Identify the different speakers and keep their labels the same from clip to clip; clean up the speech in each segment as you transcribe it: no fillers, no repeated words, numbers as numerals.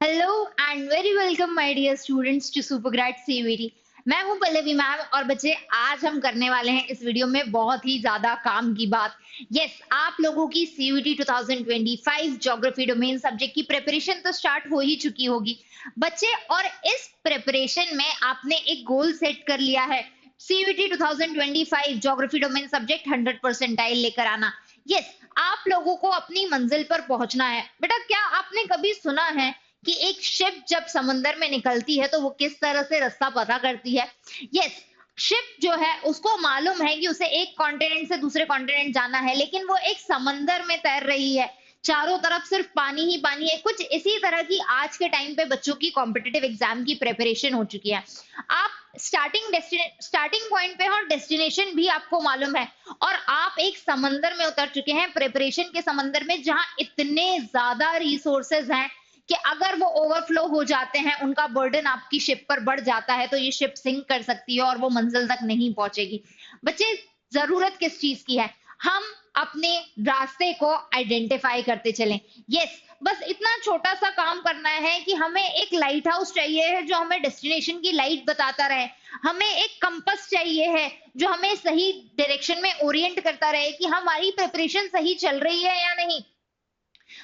Speaker 1: Hello and very welcome my dear students to Supergrade CVT. मैं हूं Pallavi ma'am और बच्चे आज हम करने वाले हैं इस वीडियो में बहुत ही ज्यादा काम की बात। यस, आप लोगों की सीवीटी 2025 ज्योग्राफी डोमेन सब्जेक्ट की प्रिपरेशन तो स्टार्ट हो ही चुकी होगी बच्चे, और इस प्रिपरेशन में आपने एक गोल सेट कर लिया है। सीवीटी 2025 ज्योग्राफी डोमेन सब्जेक्ट 100% लेकर आना। यस, आप लोगों को अपनी मंजिल पर पहुंचना है। बेटा, क्या आपने कभी सुना है कि एक शिप जब समंदर में निकलती है तो वो किस तरह से रास्ता पता करती है? यस, शिप जो है उसको मालूम है कि उसे एक कॉन्टिनेंट से दूसरे कॉन्टिनेंट जाना है, लेकिन वो एक समंदर में तैर रही है। चारों तरफ सिर्फ पानी ही पानी है। कुछ इसी तरह की आज के टाइम पे बच्चों की कॉम्पिटिटिव एग्जाम की प्रिपरेशन हो चुकी है। आप स्टार्टिंग पॉइंट पे हो और डेस्टिनेशन भी आपको मालूम है, और आप एक समंदर में उतर चुके हैं, प्रिपरेशन के समंदर में, जहां इतने ज्यादा रिसोर्सेज हैं कि अगर वो ओवरफ्लो हो जाते हैं, उनका बर्डन आपकी शिप पर बढ़ जाता है, तो ये शिप सिंक कर सकती है और वो मंजिल तक नहीं पहुंचेगी। बच्चे, जरूरत किस चीज की है? हम अपने रास्ते को आइडेंटिफाई करते चलें। यस, बस इतना छोटा सा काम करना है कि हमें एक लाइट हाउस चाहिए है जो हमें डेस्टिनेशन की लाइट बताता रहे। हमें एक कंपास चाहिए है जो हमें सही डायरेक्शन में ओरिएंट करता रहे कि हमारी प्रिपरेशन सही चल रही है या नहीं,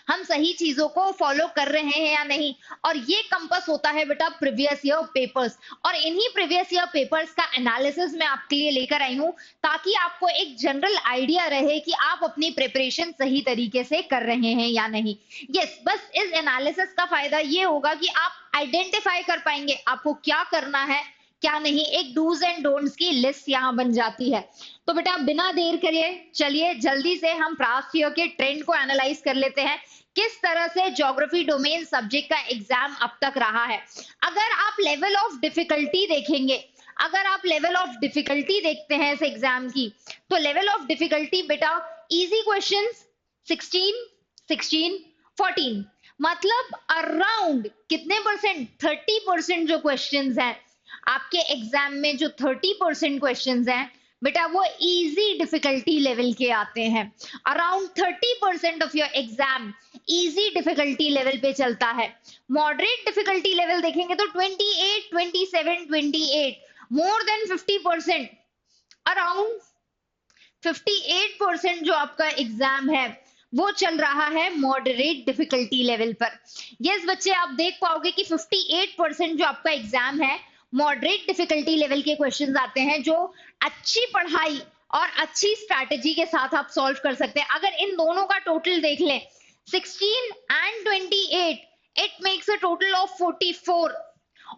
Speaker 1: हम सही चीजों को फॉलो कर रहे हैं या नहीं। और ये कंपास होता है बेटा प्रीवियस ईयर पेपर्स, और इन्हीं प्रीवियस ईयर पेपर्स का एनालिसिस मैं आपके लिए लेकर आई हूं, ताकि आपको एक जनरल आइडिया रहे कि आप अपनी प्रिपरेशन सही तरीके से कर रहे हैं या नहीं। यस, बस इस एनालिसिस का फायदा ये होगा कि आप आइडेंटिफाई कर पाएंगे आपको क्या करना है क्या नहीं। एक डूज एंड डोंट्स की लिस्ट यहाँ बन जाती है। तो बेटा, बिना देर करिए चलिए जल्दी से हम पास्ट ईयर के ट्रेंड को एनालाइज कर लेते हैं, किस तरह से ज्योग्राफी डोमेन सब्जेक्ट का एग्जाम अब तक रहा है। अगर आप लेवल ऑफ डिफिकल्टी देखेंगे, अगर आप लेवल ऑफ डिफिकल्टी देखते हैं इस एग्जाम की, तो लेवल ऑफ डिफिकल्टी बेटा, इजी क्वेश्चंस 16, 16, 14, मतलब अराउंड कितने परसेंट? 30% जो क्वेश्चंस हैं आपके एग्जाम में, जो 30% क्वेश्चंस हैं बेटा, वो इजी डिफिकल्टी लेवल के आते हैं। Around 30% of your exam easy difficulty level पे चलता है। मॉडरेट डिफिकल्टी लेवल देखेंगे तो 28, 27, 28, मोर देन 50%, अराउंड 58% जो आपका एग्जाम है वो चल रहा है मॉडरेट डिफिकल्टी लेवल पर। यस बच्चे, आप देख पाओगे कि 58% जो आपका एग्जाम है मॉडरेट डिफिकल्टी लेवल के क्वेश्चंस आते हैं, जो अच्छी पढ़ाई और अच्छी स्ट्रैटेजी के साथ आप सॉल्व कर सकते हैं। अगर इन दोनों का टोटल देख लें, 16 and 28, it makes a total of 44,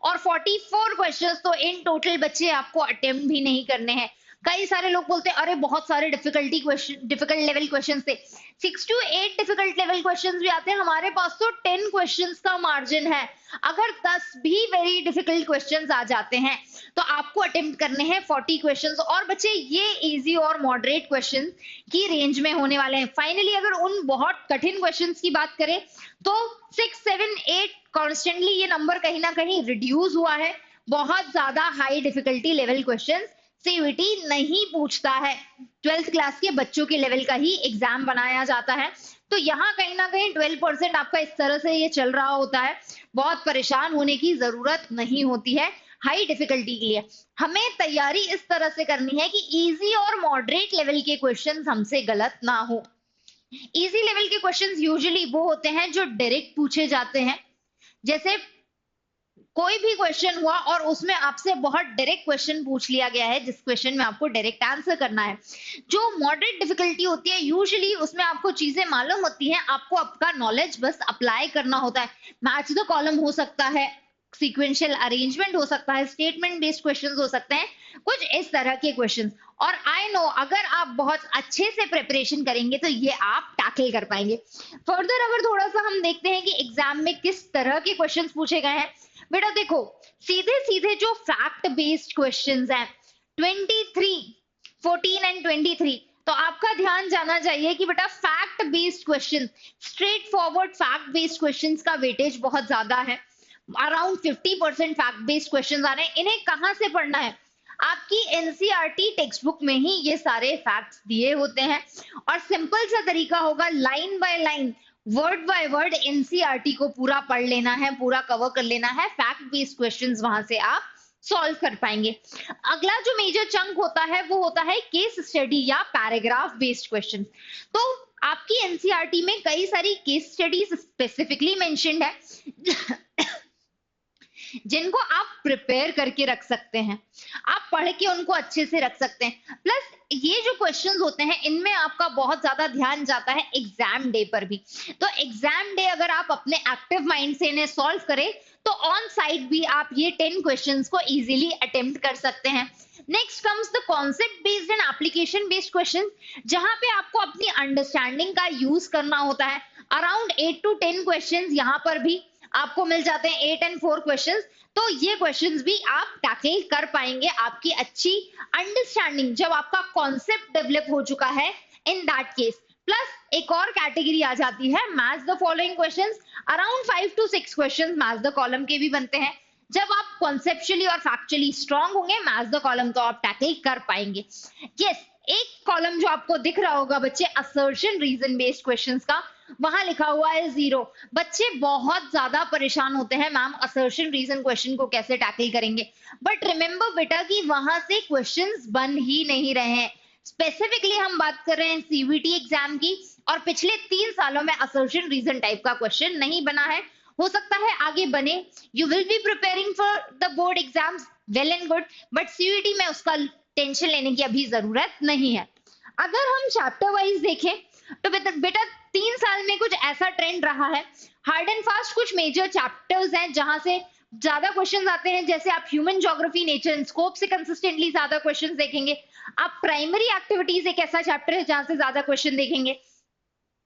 Speaker 1: और 44 क्वेश्चंस तो इन टोटल बच्चे आपको अटेम्प्ट भी नहीं करने हैं। कई सारे लोग बोलते हैं अरे बहुत सारे difficulty question, difficult level question थे। 6 to 8 डिफिकल्ट लेवल क्वेश्चंस भी आते हैं, हमारे पास तो 10 क्वेश्चंस का मार्जिन है। अगर 10 भी वेरी डिफिकल्ट क्वेश्चंस आ जाते हैं तो आपको अटेम्प्ट करने हैं 40 क्वेश्चंस, और बच्चे ये इजी और मॉडरेट क्वेश्चंस की रेंज में होने वाले हैं। फाइनली अगर उन बहुत कठिन क्वेश्चंस की बात करें तो 6, 7, 8 कॉन्स्टेंटली ये नंबर कहीं ना कहीं रिड्यूस हुआ है। बहुत ज्यादा high difficulty level questions CVT नहीं पूछता है, 12th क्लास के बच्चों के लेवल का ही एग्जाम बनाया जाता है। तो यहाँ कहीं ना कहीं 12% आपका इस तरह से ये चल रहा होता है। बहुत परेशान होने की जरूरत नहीं होती है हाई डिफिकल्टी के लिए। हमें तैयारी इस तरह से करनी है कि इजी और मॉडरेट लेवल के क्वेश्चंस हमसे गलत ना हो। इजी लेवल के क्वेश्चंस यूजुअली वो होते हैं जो डायरेक्ट पूछे जाते हैं। जैसे कोई भी क्वेश्चन हुआ और उसमें आपसे बहुत डायरेक्ट क्वेश्चन पूछ लिया गया है, जिस क्वेश्चन में आपको डायरेक्ट आंसर करना है। जो मॉडरेट डिफिकल्टी होती है यूजुअली उसमें आपको चीजें मालूम होती हैं, आपको आपका नॉलेज बस अप्लाई करना होता है। मैच द कॉलम हो सकता है, सीक्वेंशियल अरेंजमेंट हो सकता है, स्टेटमेंट बेस्ड क्वेश्चंस हो सकते हैं, कुछ इस तरह के क्वेश्चंस। और आई नो अगर आप बहुत अच्छे से प्रिपरेशन करेंगे तो ये आप टैकल कर पाएंगे। फर्दर अगर थोड़ा सा हम देखते हैं कि एग्जाम में किस तरह के क्वेश्चंस पूछे गए हैं, बेटा देखो, सीधे सीधे जो फैक्ट बेस्ड क्वेश्चंस हैं 23, 14 एंड 23, तो आपका ध्यान जाना चाहिए कि बेटा fact based question, straight forward fact based questions का वेटेज बहुत ज्यादा है। अराउंड 50% फैक्ट बेस्ड क्वेश्चंस आ रहे हैं। इन्हें कहां से पढ़ना है? आपकी एनसीईआरटी टेक्स्ट बुक में ही ये सारे फैक्ट्स दिए होते हैं, और सिंपल सा तरीका होगा, line by line word by word NCERT को पूरा पढ़ लेना है, पूरा कवर कर लेना है, फैक्ट बेस्ड क्वेश्चंस वहां से आप सॉल्व कर पाएंगे। अगला जो मेजर चंक होता है वो होता है केस स्टडी या पैराग्राफ बेस्ड क्वेश्चंस। तो आपकी एनसीईआरटी में कई सारी केस स्टडीज स्पेसिफिकली मेंशन्ड है जिनको आप प्रिपेयर करके रख सकते हैं, आप पढ़ के उनको अच्छे से रख सकते हैं। प्लस ये जो क्वेश्चंस होते हैं इनमें आपका बहुत ज्यादा ध्यान जाता है एग्जाम डे पर भी। तो एग्जाम डे अगर आप अपने एक्टिव माइंड से इन्हें सॉल्व करें तो ऑन साइट भी आप ये 10 क्वेश्चंस को इजीली अटेम्प्ट कर सकते हैं। Next comes the concept based and application based question, जहां पे आपको अपनी अंडरस्टैंडिंग का यूज करना होता है। अराउंड 8 to 10 क्वेश्चंस यहाँ पर भी आपको मिल जाते हैं, 8 and 4 क्वेश्चंस। तो ये क्वेश्चंस भी आप टैकल कर पाएंगे आपकी अच्छी अंडरस्टैंडिंग जब आपका कॉन्सेप्ट डेवलप हो चुका है इन दैट केस। प्लस एक और कैटेगरी आ जाती है match the following questions. Around 5 to 6 questions match the column के भी बनते हैं। जब आप कॉन्सेप्चुअली और फैक्चुअली स्ट्रांग होंगे मैच द कॉलम तो आप टैकल कर पाएंगे। यस, एक कॉलम जो आपको दिख रहा होगा बच्चे असर्शन रीजन बेस्ड क्वेश्चंस का, वहां लिखा हुआ है 0। बच्चे बहुत ज्यादा परेशान होते हैं मैम असर्शन रीजन क्वेश्चन को कैसे टैकल करेंगे, बट रिमेंबर बेटा कि वहां से क्वेश्चंस बन ही नहीं रहे हैं। स्पेसिफिकली हम बात कर रहे हैं सीवीटी एग्जाम की, और पिछले 3 सालों में असर्शन रीजन टाइप का क्वेश्चन नहीं बना है। हो सकता है आगे बने, you will be preparing for the board exams, well and good, but CVT में उसका टेंशन लेने की अभी जरूरत नहीं है। अगर हम चैप्टर वाइज देखें तो बेटा 3 साल में कुछ ऐसा ट्रेंड रहा है, हार्ड एंड फास्ट कुछ मेजर चैप्टर्स हैं जहां से ज्यादा क्वेश्चंस आते हैं। जैसे आप human geography nature and scope से कंसिस्टेंटली ज्यादा क्वेश्चंस देखेंगे। आप प्राइमरी एक्टिविटीज एक ऐसा चैप्टर है जहां से ज्यादा क्वेश्चन देखेंगे।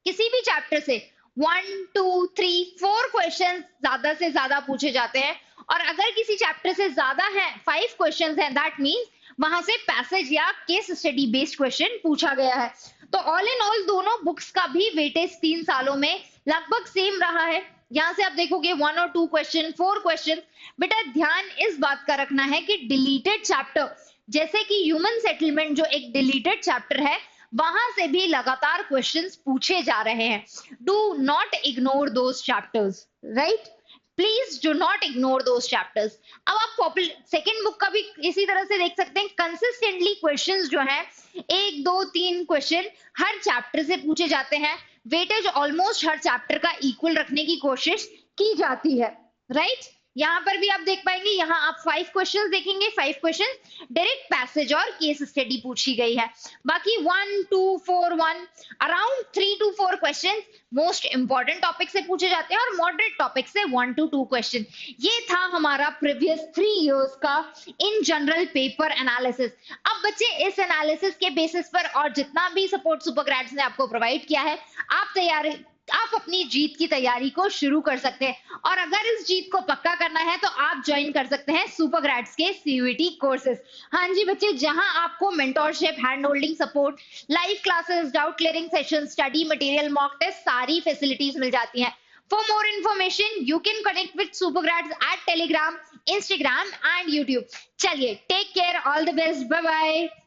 Speaker 1: किसी भी चैप्टर से 1 2 3 4 क्वेश्चन ज्यादा से ज्यादा पूछे जाते हैं, और अगर किसी चैप्टर से ज्यादा है 5 क्वेश्चंस हैं, दैट मींस वहां से पैसेज या केस स्टडी बेस्ड क्वेश्चन पूछा गया है। तो ऑल इन ऑल दोनों बुक्स का भी वेटेज 3 सालों में लगभग सेम रहा है। यहां से आप देखोगे 1 और 2 क्वेश्चन, 4 क्वेश्चन। बेटा ध्यान इस बात का रखना है कि डिलीटेड चैप्टर जैसे कि ह्यूमन सेटलमेंट जो एक डिलीटेड चैप्टर है, वहां से भी लगातार क्वेश्चंस पूछे जा रहे हैं। Do not ignore those chapters, right? Please do not ignore those chapters. अब आप सेकेंड बुक का भी इसी तरह से देख सकते हैं। कंसिस्टेंटली क्वेश्चंस जो है 1 2 3 क्वेश्चन हर चैप्टर से पूछे जाते हैं। वेटेज ऑलमोस्ट हर चैप्टर का इक्वल रखने की कोशिश की जाती है, राइट? यहाँ पर भी आप देख पाएंगे, यहाँ आप 5 क्वेश्चंस देखेंगे, 5 क्वेश्चंस डायरेक्ट पैसेज और केस स्टडी पूछी गई है। बाकी 1 2 4 1 around 3 to 4 questions most important topic से पूछे जाते हैं, और मॉडरेट टॉपिक से 1 to 2 क्वेश्चन। ये था हमारा प्रीवियस 3 इयर्स का इन जनरल पेपर एनालिसिस। अब बच्चे इस एनालिसिस के बेसिस पर और जितना भी सपोर्ट सुपर ग्रेड्स ने आपको प्रोवाइड किया है, आप अपनी जीत की तैयारी को शुरू कर सकते हैं। और अगर इस जीत को पक्का करना है तो आप ज्वाइन कर सकते हैं सुपर ग्रेड्स के सीयूईटी कोर्सेज। हाँ जी बच्चे, जहां आपको mentorship, hand holding support, live classes, doubt clearing session, study material, mock test, सारी फैसिलिटीज मिल जाती हैं। For more information, you can connect with Supergrads at Telegram, Instagram and YouTube. चलिए, take care, all the best, bye bye.